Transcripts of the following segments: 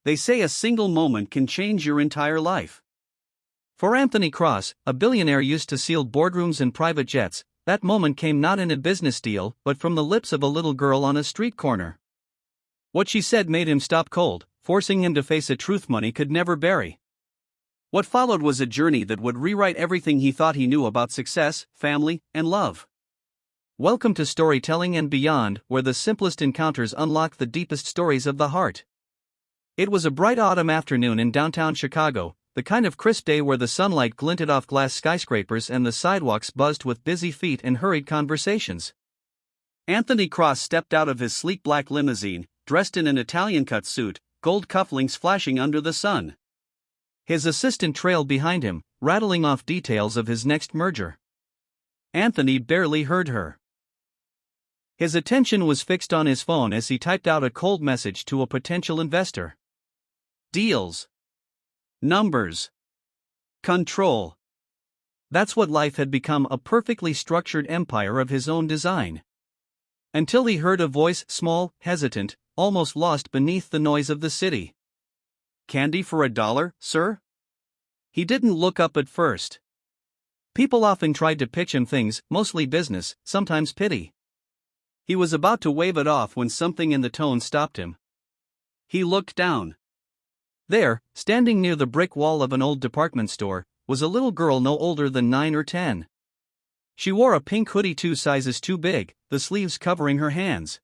They say a single moment can change your entire life. For Anthony Cross, a billionaire used to seal boardrooms and private jets, that moment came not in a business deal but from the lips of a little girl on a street corner. What she said made him stop cold, forcing him to face a truth money could never bury. What followed was a journey that would rewrite everything he thought he knew about success, family, and love. Welcome to Storytelling and Beyond, where the simplest encounters unlock the deepest stories of the heart. It was a bright autumn afternoon in downtown Chicago, the kind of crisp day where the sunlight glinted off glass skyscrapers and the sidewalks buzzed with busy feet and hurried conversations. Anthony Cross stepped out of his sleek black limousine, dressed in an Italian-cut suit, gold cufflinks flashing under the sun. His assistant trailed behind him, rattling off details of his next merger. Anthony barely heard her. His attention was fixed on his phone as he typed out a cold message to a potential investor. Deals. Numbers. Control. That's what life had become, a perfectly structured empire of his own design. Until he heard a voice, small, hesitant, almost lost beneath the noise of the city. Candy for $1, sir? He didn't look up at first. People often tried to pitch him things, mostly business, sometimes pity. He was about to wave it off when something in the tone stopped him. He looked down. There, standing near the brick wall of an old department store, was a little girl no older than 9 or 10. She wore a pink hoodie 2 sizes too big, the sleeves covering her hands.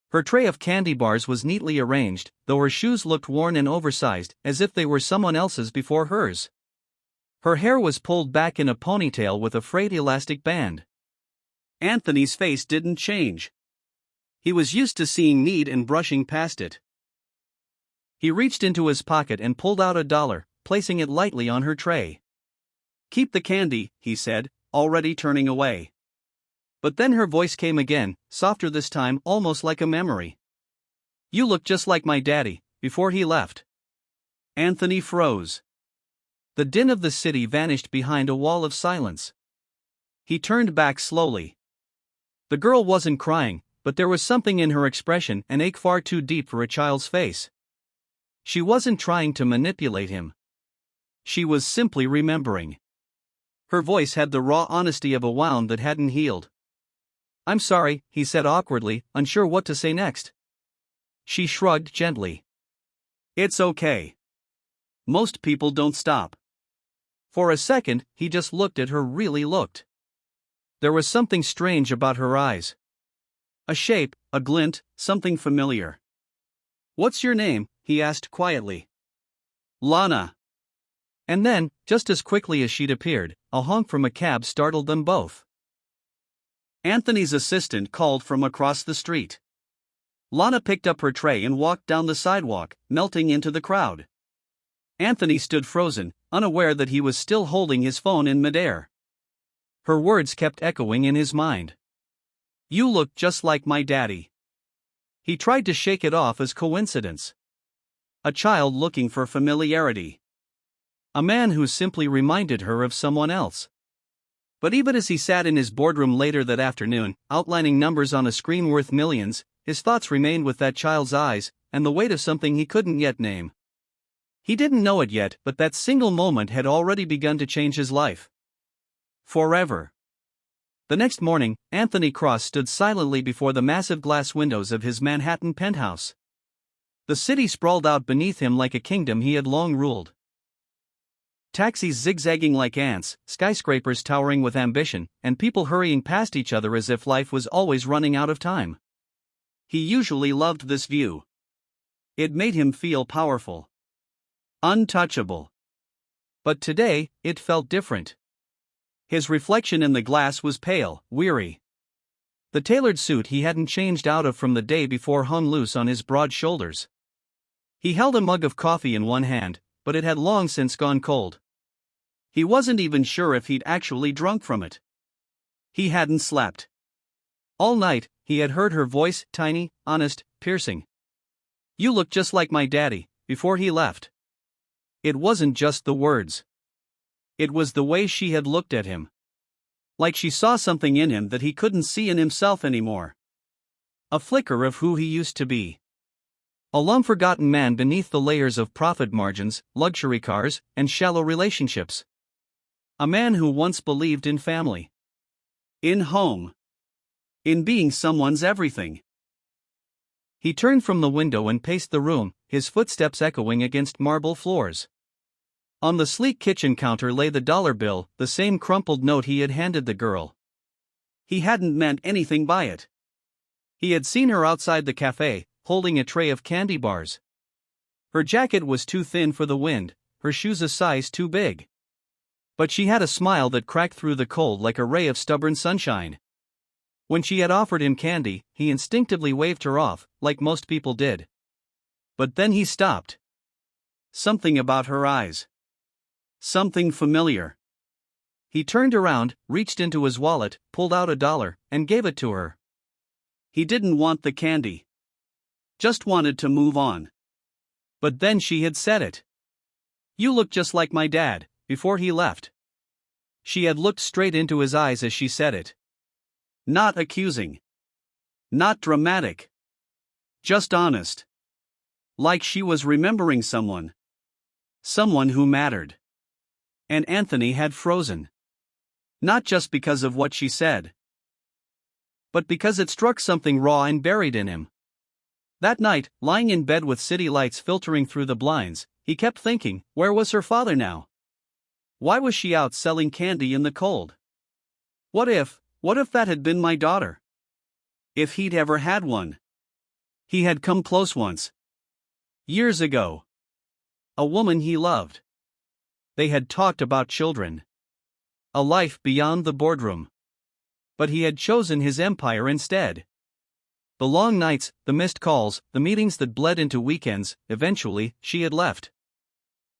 Her tray of candy bars was neatly arranged, though her shoes looked worn and oversized, as if they were someone else's before hers. Her hair was pulled back in a ponytail with a frayed elastic band. Anthony's face didn't change. He was used to seeing need and brushing past it. He reached into his pocket and pulled out $1, placing it lightly on her tray. "Keep the candy," he said, already turning away. But then her voice came again, softer this time, almost like a memory. "You look just like my daddy, before he left." Anthony froze. The din of the city vanished behind a wall of silence. He turned back slowly. The girl wasn't crying, but there was something in her expression, an ache far too deep for a child's face. She wasn't trying to manipulate him. She was simply remembering. Her voice had the raw honesty of a wound that hadn't healed. "I'm sorry," he said awkwardly, unsure what to say next. She shrugged gently. "It's okay. Most people don't stop." For a second, he just looked at her, really looked. There was something strange about her eyes. A shape, a glint, something familiar. "What's your name?" he asked quietly. "Lana." And then, just as quickly as she'd appeared, a honk from a cab startled them both. Anthony's assistant called from across the street. Lana picked up her tray and walked down the sidewalk, melting into the crowd. Anthony stood frozen, unaware that he was still holding his phone in midair. Her words kept echoing in his mind. "You look just like my daddy." He tried to shake it off as coincidence. A child looking for familiarity. A man who simply reminded her of someone else. But even as he sat in his boardroom later that afternoon, outlining numbers on a screen worth millions, his thoughts remained with that child's eyes, and the weight of something he couldn't yet name. He didn't know it yet, but that single moment had already begun to change his life. Forever. The next morning, Anthony Cross stood silently before the massive glass windows of his Manhattan penthouse. The city sprawled out beneath him like a kingdom he had long ruled. Taxis zigzagging like ants, skyscrapers towering with ambition, and people hurrying past each other as if life was always running out of time. He usually loved this view. It made him feel powerful. Untouchable. But today, it felt different. His reflection in the glass was pale, weary. The tailored suit he hadn't changed out of from the day before hung loose on his broad shoulders. He held a mug of coffee in one hand, but it had long since gone cold. He wasn't even sure if he'd actually drunk from it. He hadn't slept. All night, he had heard her voice, tiny, honest, piercing. "You look just like my daddy," before he left. It wasn't just the words. It was the way she had looked at him. Like she saw something in him that he couldn't see in himself anymore. A flicker of who he used to be. A long-forgotten man beneath the layers of profit margins, luxury cars, and shallow relationships. A man who once believed in family. In home. In being someone's everything. He turned from the window and paced the room, his footsteps echoing against marble floors. On the sleek kitchen counter lay the dollar bill, the same crumpled note he had handed the girl. He hadn't meant anything by it. He had seen her outside the cafe, holding a tray of candy bars. Her jacket was too thin for the wind, her shoes a size too big. But she had a smile that cracked through the cold like a ray of stubborn sunshine. When she had offered him candy, he instinctively waved her off, like most people did. But then he stopped. Something about her eyes. Something familiar. He turned around, reached into his wallet, pulled out $1, and gave it to her. He didn't want the candy. Just wanted to move on. But then she had said it. "You look just like my dad," before he left. She had looked straight into his eyes as she said it. Not accusing. Not dramatic. Just honest. Like she was remembering someone. Someone who mattered. And Anthony had frozen. Not just because of what she said, but because it struck something raw and buried in him. That night, lying in bed with city lights filtering through the blinds, he kept thinking, where was her father now? Why was she out selling candy in the cold? What if that had been my daughter? If he'd ever had one. He had come close once. Years ago. A woman he loved. They had talked about children. A life beyond the boardroom. But he had chosen his empire instead. The long nights, the missed calls, the meetings that bled into weekends, eventually, she had left.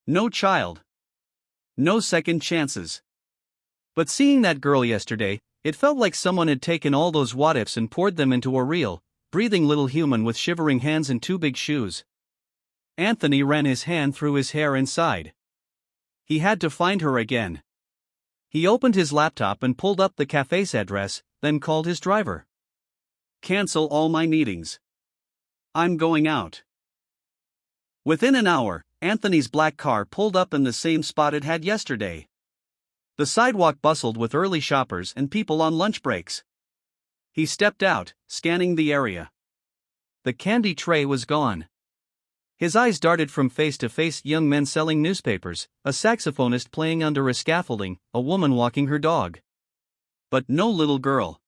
No child. No second chances. But seeing that girl yesterday, it felt like someone had taken all those what-ifs and poured them into a real, breathing little human with shivering hands and two big shoes. Anthony ran his hand through his hair and sighed. He had to find her again. He opened his laptop and pulled up the cafe's address, then called his driver. "Cancel all my meetings. I'm going out." Within an hour, Anthony's black car pulled up in the same spot it had yesterday. The sidewalk bustled with early shoppers and people on lunch breaks. He stepped out, scanning the area. The candy tray was gone. His eyes darted from face to face: young men selling newspapers, a saxophonist playing under a scaffolding, a woman walking her dog. But no little girl.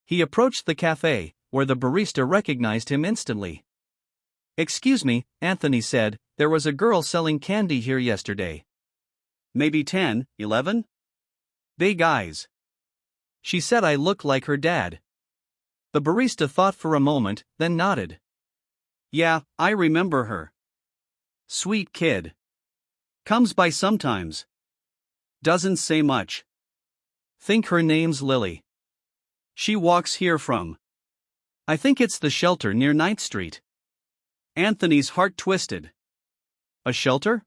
He approached the cafe, where the barista recognized him instantly. "Excuse me," Anthony said, "there was a girl selling candy here yesterday." "Maybe 10, 11? Big eyes." "She said I look like her dad." The barista thought for a moment, then nodded. "Yeah, I remember her. Sweet kid. Comes by sometimes. Doesn't say much. Think her name's Lily. She walks here from. I think it's the shelter near 9th Street. Anthony's heart twisted. A shelter?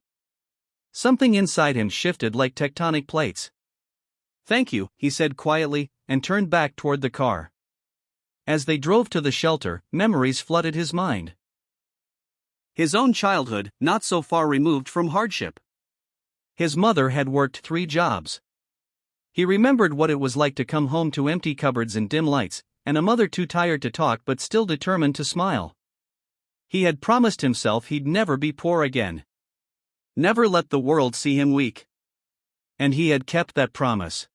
Something inside him shifted like tectonic plates. "Thank you," he said quietly, and turned back toward the car. As they drove to the shelter, memories flooded his mind. His own childhood, not so far removed from hardship. His mother had worked 3 jobs. He remembered what it was like to come home to empty cupboards and dim lights, and a mother too tired to talk but still determined to smile. He had promised himself he'd never be poor again. Never let the world see him weak. And he had kept that promise.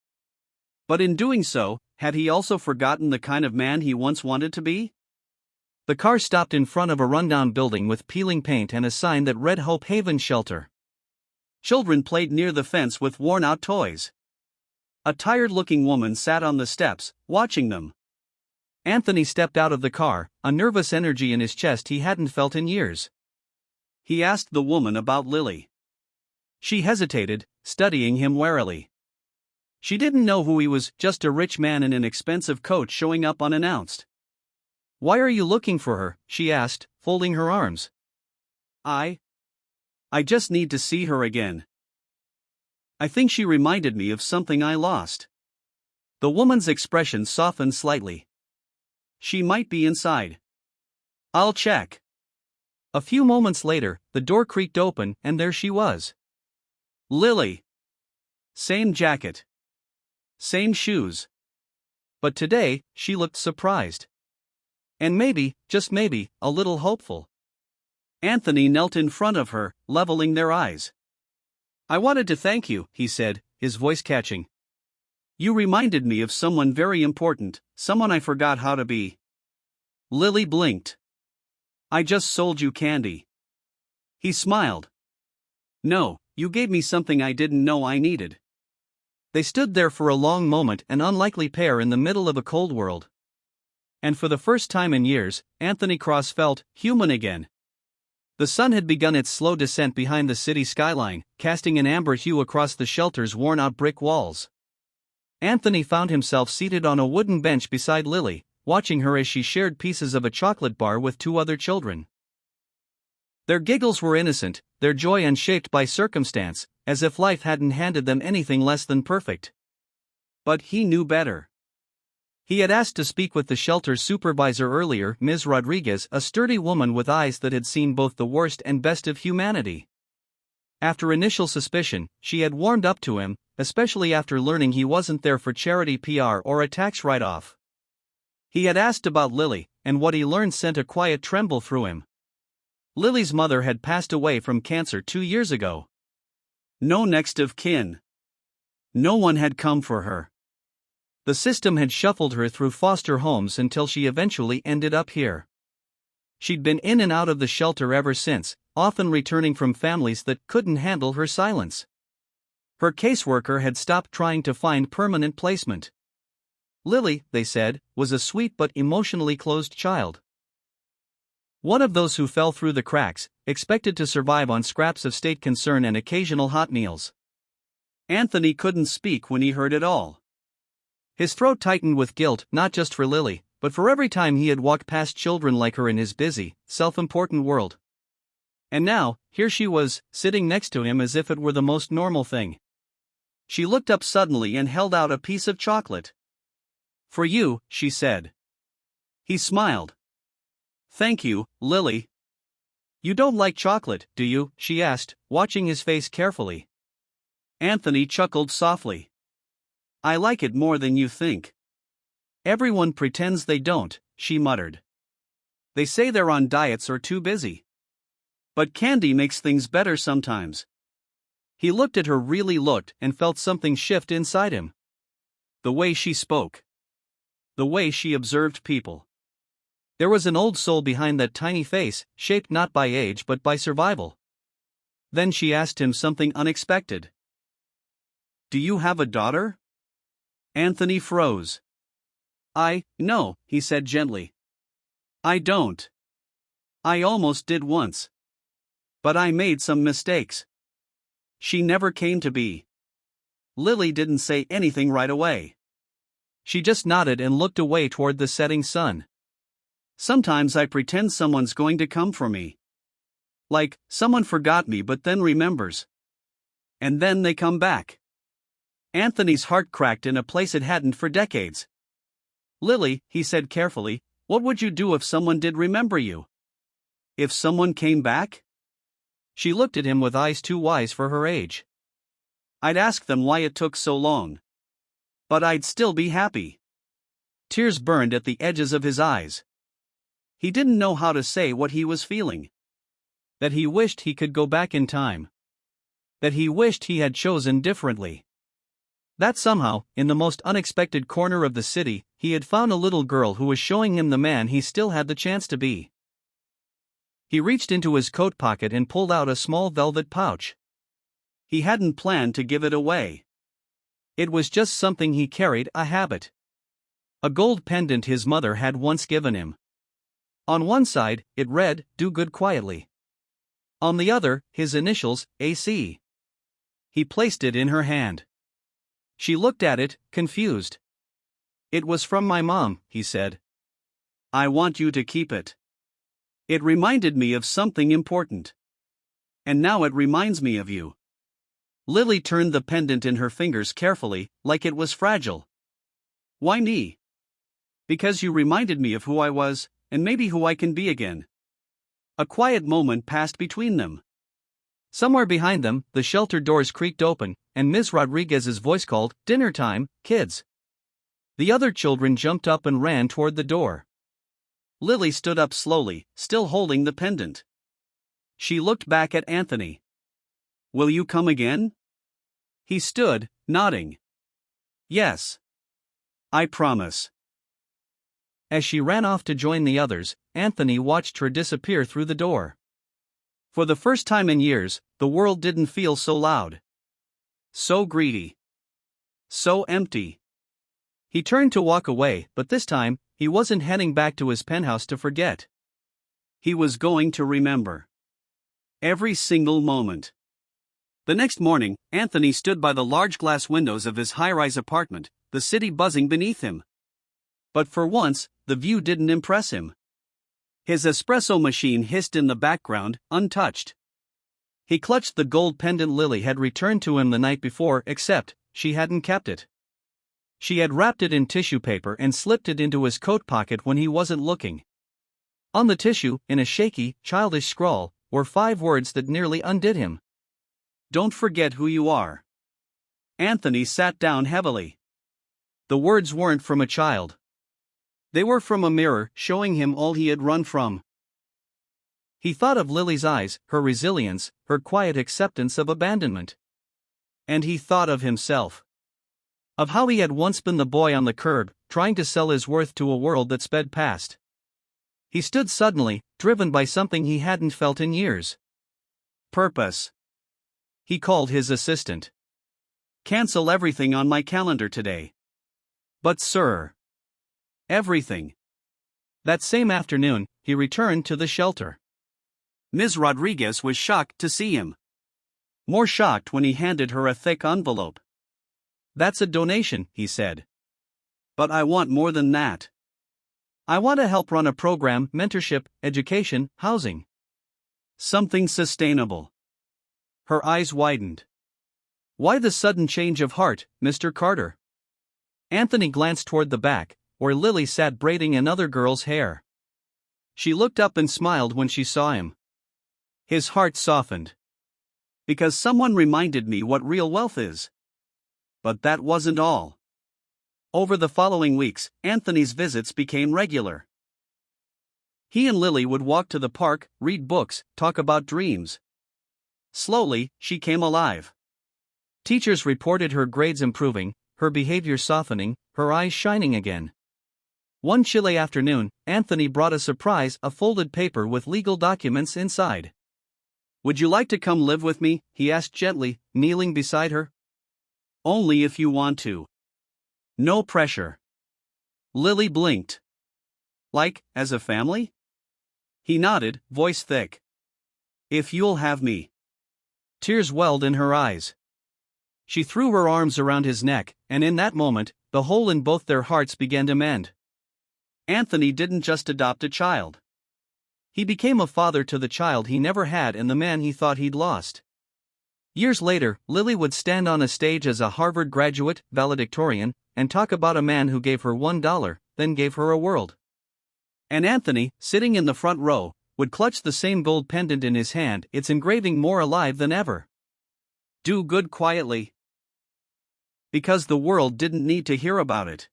But in doing so, had he also forgotten the kind of man he once wanted to be? The car stopped in front of a rundown building with peeling paint and a sign that read Hope Haven Shelter. Children played near the fence with worn-out toys. A tired-looking woman sat on the steps, watching them. Anthony stepped out of the car, a nervous energy in his chest he hadn't felt in years. He asked the woman about Lily. She hesitated, studying him warily. She didn't know who he was, just a rich man in an expensive coat showing up unannounced. "Why are you looking for her?" she asked, folding her arms. I just need to see her again. I think she reminded me of something I lost." The woman's expression softened slightly. "She might be inside. I'll check." A few moments later, the door creaked open and there she was. Lily. Same jacket. Same shoes. But today, she looked surprised. And maybe, just maybe, a little hopeful. Anthony knelt in front of her, leveling their eyes. I wanted to thank you, he said, his voice catching. You reminded me of someone very important, someone I forgot how to be. Lily blinked. I just sold you candy. He smiled. No, you gave me something I didn't know I needed. They stood there for a long moment, an unlikely pair in the middle of a cold world. And for the first time in years, Anthony Cross felt human again. The sun had begun its slow descent behind the city skyline, casting an amber hue across the shelter's worn-out brick walls. Anthony found himself seated on a wooden bench beside Lily, watching her as she shared pieces of a chocolate bar with two other children. Their giggles were innocent, their joy unshaped by circumstance, as if life hadn't handed them anything less than perfect. But he knew better. He had asked to speak with the shelter's supervisor earlier, Ms. Rodriguez, a sturdy woman with eyes that had seen both the worst and best of humanity. After initial suspicion, she had warmed up to him, especially after learning he wasn't there for charity PR or a tax write-off. He had asked about Lily, and what he learned sent a quiet tremble through him. Lily's mother had passed away from cancer 2 years ago. No next of kin. No one had come for her. The system had shuffled her through foster homes until she eventually ended up here. She'd been in and out of the shelter ever since, often returning from families that couldn't handle her silence. Her caseworker had stopped trying to find permanent placement. Lily, they said, was a sweet but emotionally closed child. One of those who fell through the cracks, expected to survive on scraps of state concern and occasional hot meals. Anthony couldn't speak when he heard it all. His throat tightened with guilt, not just for Lily, but for every time he had walked past children like her in his busy, self-important world. And now, here she was, sitting next to him as if it were the most normal thing. She looked up suddenly and held out a piece of chocolate. For you, she said. He smiled. Thank you, Lily. You don't like chocolate, do you? She asked, watching his face carefully. Anthony chuckled softly. I like it more than you think. Everyone pretends they don't, she muttered. They say they're on diets or too busy. But candy makes things better sometimes. He looked at her, really looked, and felt something shift inside him. The way she spoke. The way she observed people. There was an old soul behind that tiny face, shaped not by age but by survival. Then she asked him something unexpected. Do you have a daughter? Anthony froze. No, he said gently. I don't. I almost did once. But I made some mistakes. She never came to be. Lily didn't say anything right away. She just nodded and looked away toward the setting sun. Sometimes I pretend someone's going to come for me. Like, someone forgot me but then remembers. And then they come back. Anthony's heart cracked in a place it hadn't for decades. Lily, he said carefully, what would you do if someone did remember you? If someone came back? She looked at him with eyes too wise for her age. I'd ask them why it took so long. But I'd still be happy. Tears burned at the edges of his eyes. He didn't know how to say what he was feeling. That he wished he could go back in time. That he wished he had chosen differently. That somehow, in the most unexpected corner of the city, he had found a little girl who was showing him the man he still had the chance to be. He reached into his coat pocket and pulled out a small velvet pouch. He hadn't planned to give it away. It was just something he carried, a habit. A gold pendant his mother had once given him. On one side, it read, "Do good quietly." On the other, his initials, AC. He placed it in her hand. She looked at it, confused. It was from my mom, he said. I want you to keep it. It reminded me of something important. And now it reminds me of you. Lily turned the pendant in her fingers carefully, like it was fragile. Why me? Because you reminded me of who I was, and maybe who I can be again. A quiet moment passed between them. Somewhere behind them, the shelter doors creaked open, and Ms. Rodriguez's voice called, "Dinner time, kids." The other children jumped up and ran toward the door. Lily stood up slowly, still holding the pendant. She looked back at Anthony. "Will you come again?" He stood, nodding. "Yes. I promise." As she ran off to join the others, Anthony watched her disappear through the door. For the first time in years, the world didn't feel so loud. So greedy. So empty. He turned to walk away, but this time, he wasn't heading back to his penthouse to forget. He was going to remember. Every single moment. The next morning, Anthony stood by the large glass windows of his high-rise apartment, the city buzzing beneath him. But for once, the view didn't impress him. His espresso machine hissed in the background, untouched. He clutched the gold pendant Lily had returned to him the night before, except, she hadn't kept it. She had wrapped it in tissue paper and slipped it into his coat pocket when he wasn't looking. On the tissue, in a shaky, childish scrawl, were 5 words that nearly undid him. "Don't forget who you are." Anthony sat down heavily. The words weren't from a child. They were from a mirror, showing him all he had run from. He thought of Lily's eyes, her resilience, her quiet acceptance of abandonment. And he thought of himself. Of how he had once been the boy on the curb, trying to sell his worth to a world that sped past. He stood suddenly, driven by something he hadn't felt in years. Purpose. He called his assistant. "Cancel everything on my calendar today." "But sir." "Everything." That same afternoon, he returned to the shelter. Ms. Rodriguez was shocked to see him. More shocked when he handed her a thick envelope. "That's a donation," he said. "But I want more than that. I want to help run a program, mentorship, education, housing. Something sustainable." Her eyes widened. "Why the sudden change of heart, Mr. Carter?" Anthony glanced toward the back, where Lily sat braiding another girl's hair. She looked up and smiled when she saw him. His heart softened. "Because someone reminded me what real wealth is." But that wasn't all. Over the following weeks, Anthony's visits became regular. He and Lily would walk to the park, read books, talk about dreams. Slowly, she came alive. Teachers reported her grades improving, her behavior softening, her eyes shining again. One chilly afternoon, Anthony brought a surprise, a folded paper with legal documents inside. "Would you like to come live with me?" he asked gently, kneeling beside her. "Only if you want to. No pressure." Lily blinked. "Like, as a family?" He nodded, voice thick. "If you'll have me." Tears welled in her eyes. She threw her arms around his neck, and in that moment, the hole in both their hearts began to mend. Anthony didn't just adopt a child. He became a father to the child he never had and the man he thought he'd lost. Years later, Lily would stand on a stage as a Harvard graduate, valedictorian, and talk about a man who gave her $1, then gave her a world. And Anthony, sitting in the front row, would clutch the same gold pendant in his hand, its engraving more alive than ever. "Do good quietly." Because the world didn't need to hear about it.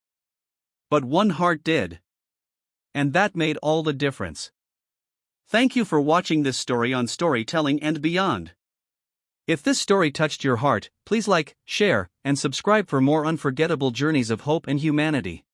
But one heart did. And that made all the difference. Thank you for watching this story on Storytelling and Beyond. If this story touched your heart, please like, share, and subscribe for more unforgettable journeys of hope and humanity.